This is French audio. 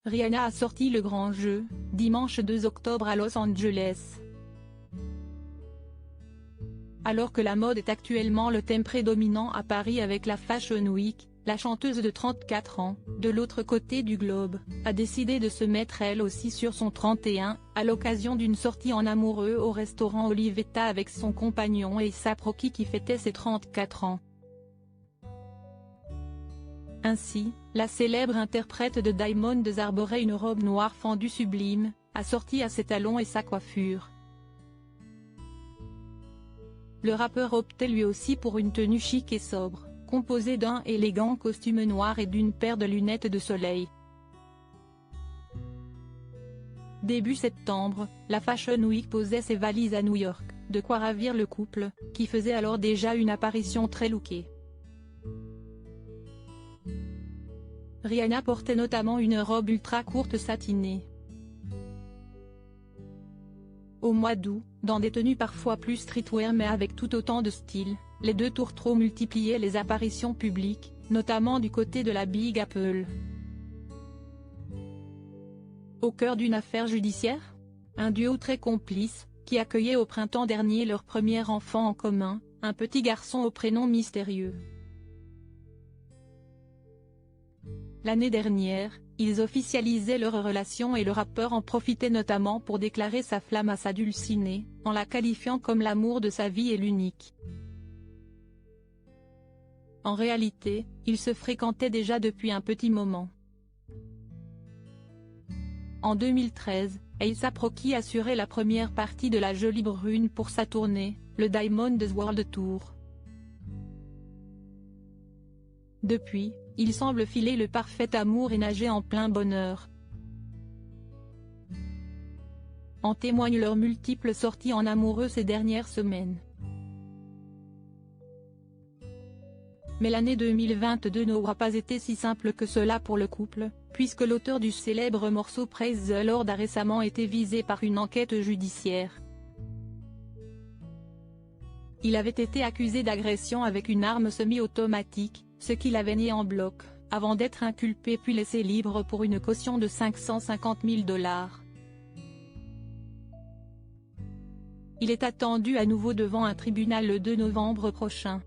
Rihanna a sorti le grand jeu, dimanche 2 octobre à Los Angeles. Alors que la mode est actuellement le thème prédominant à Paris avec la Fashion Week, la chanteuse de 34 ans, de l'autre côté du globe, a décidé de se mettre elle aussi sur son 31, à l'occasion d'une sortie en amoureux au restaurant Olivetta avec son compagnon A$AP Rocky qui fêtait ses 34 ans. Ainsi, la célèbre interprète de Diamonds arborait une robe noire fendue sublime, assortie à ses talons et sa coiffure. Le rappeur optait lui aussi pour une tenue chic et sobre, composée d'un élégant costume noir et d'une paire de lunettes de soleil. Début septembre, la Fashion Week posait ses valises à New York, de quoi ravir le couple, qui faisait alors déjà une apparition très lookée. Rihanna portait notamment une robe ultra courte satinée. Au mois d'août, dans des tenues parfois plus streetwear mais avec tout autant de style, les deux tourtereaux multipliaient les apparitions publiques, notamment du côté de la Big Apple. Au cœur d'une affaire judiciaire ? Un duo très complice, qui accueillait au printemps dernier leur premier enfant en commun, un petit garçon au prénom mystérieux. L'année dernière, ils officialisaient leur relation et le rappeur en profitait notamment pour déclarer sa flamme à sa dulcinée, en la qualifiant comme l'amour de sa vie et l'unique. En réalité, ils se fréquentaient déjà depuis un petit moment. En 2013, A$AP Rocky assurait la première partie de la jolie brune pour sa tournée, le Diamonds World Tour. Depuis, ils semblent filer le parfait amour et nager en plein bonheur. En témoignent leurs multiples sorties en amoureux ces dernières semaines. Mais l'année 2022 n'aura pas été si simple que cela pour le couple, puisque l'auteur du célèbre morceau Praise the Lord a récemment été visé par une enquête judiciaire. Il avait été accusé d'agression avec une arme semi-automatique, ce qu'il avait nié en bloc, avant d'être inculpé puis laissé libre pour une caution de 550 000 $. Il est attendu à nouveau devant un tribunal le 2 novembre prochain.